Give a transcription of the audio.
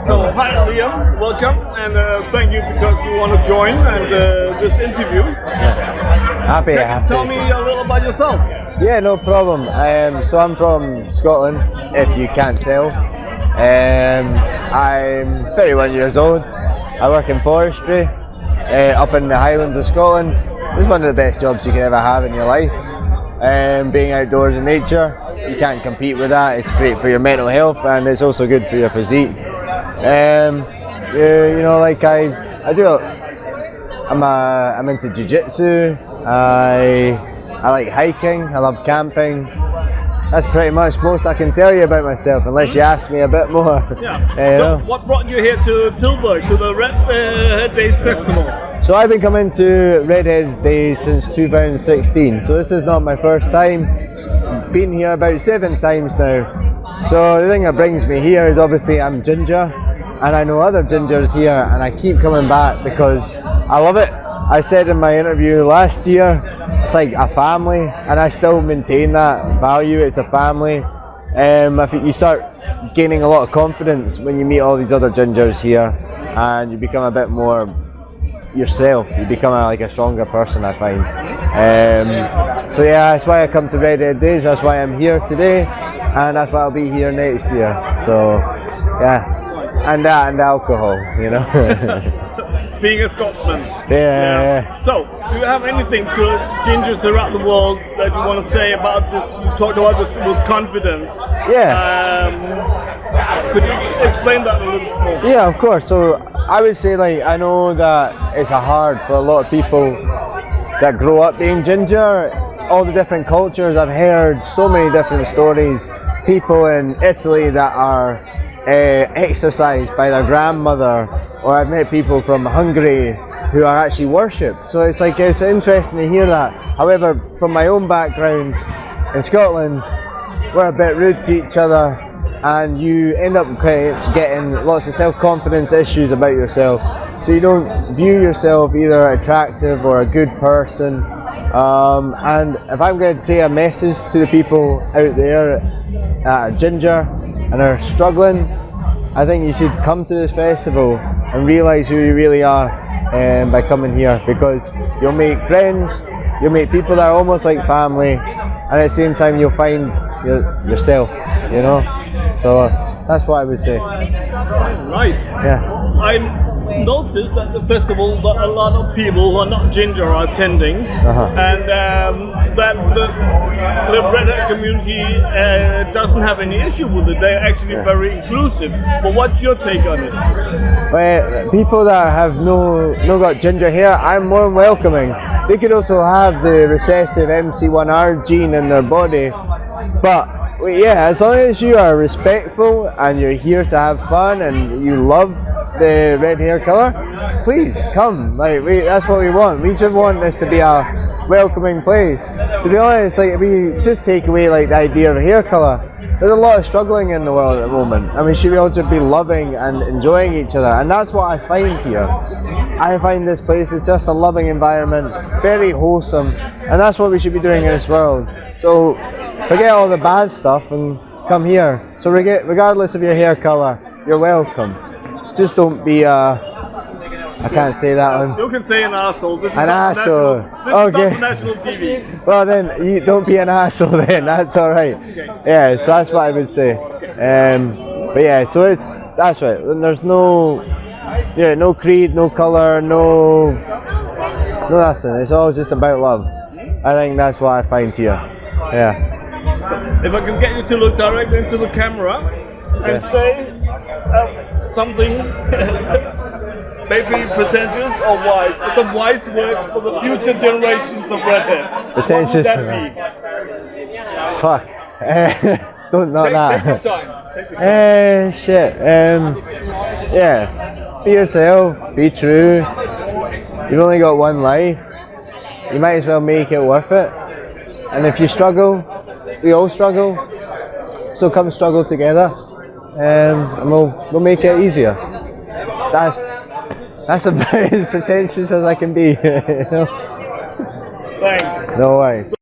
So, hi Liam, welcome, and thank you because you want to join and this interview. Happy. Tell me a little about yourself. Yeah, no problem. So I'm from Scotland, if you can't tell. I'm 31 years old. I work in forestry up in the Highlands of Scotland. It's one of the best jobs you can ever have in your life. Being outdoors in nature, you can't compete with that. It's great for your mental health and it's also good for your physique. I'm into jiu-jitsu. I like hiking. I love camping. That's pretty much most I can tell you about myself, unless you ask me a bit more. Yeah. So, what brought you here to Tilburg, to the Redhead Days Festival? So I've been coming to Redhead Days since 2016. So this is not my first time. Been here about 7 times now. So the thing that brings me here is obviously I'm ginger, and I know other gingers here, and I keep coming back because I love it. I said in my interview last year, it's like a family, and I still maintain that value. It's a family. I think you start gaining a lot of confidence when you meet all these other gingers here, and you become a bit more yourself. You become like a stronger person, I find. So yeah, that's why I come to Redhead Days. That's why I'm here today, and that's why I'll be here next year. So yeah, and that and alcohol, you know. Being a Scotsman. Yeah. So, do you have anything to gingers throughout the world that you want to say about this? You talked about this with confidence. Yeah. Could you explain that a little bit more? Yeah, of course. So I would say, like, I know that it's hard for a lot of people that grow up being ginger. All the different cultures. I've heard so many different stories. People in Italy that are exercised by their grandmother, or I've met people from Hungary who are actually worshipped. So it's interesting to hear that. However, from my own background in Scotland, we're a bit rude to each other, and you end up getting lots of self-confidence issues about yourself. So you don't view yourself either attractive or a good person. And if I'm going to say a message to the people out there that are ginger and are struggling, I think you should come to this festival and realise who you really are by coming here, because you'll make friends, you'll meet people that are almost like family, and at the same time you'll find yourself, you know. So that's what I would say. Nice. Yeah. I noticed at the festival that a lot of people who are not ginger are attending, and that the redhead community doesn't have any issue with it. They're actually very inclusive. But what's your take on it? Well, people that have no got ginger hair, I'm more than welcoming. They could also have the recessive MC1R gene in their body, but yeah, as long as you are respectful and you're here to have fun and you love the red hair colour, please come. That's what we want. We just want this to be a welcoming place. To be honest, if we just take away the idea of hair colour, there's a lot of struggling in the world at the moment, and we should be able to be loving and enjoying each other, and that's what I find here. I find this place is just a loving environment, very wholesome, and that's what we should be doing in this world. So forget all the bad stuff and come here. So regardless of your hair colour, you're welcome. Just don't be I can't say that one. You can say an asshole. This is an asshole. Okay. This is not national TV. Well then, you don't be an asshole then. That's all right. Okay. Yeah, so that's what I would say. But yeah, so that's right. There's no creed, no colour, no nothing. It's all just about love. I think that's what I find here. Yeah. If I can get you to look directly into the camera and say something maybe pretentious or wise, but some wise words for the future generations of redheads. Pretentious. What would that be? Fuck. Don't know that. Take your time. Take your time. Shit. Yeah. Be yourself. Be true. You've only got one life. You might as well make it worth it. And if you struggle, we all struggle. So come struggle together, and we'll make it easier. That's about as pretentious as I can be. You know? Thanks. No worries.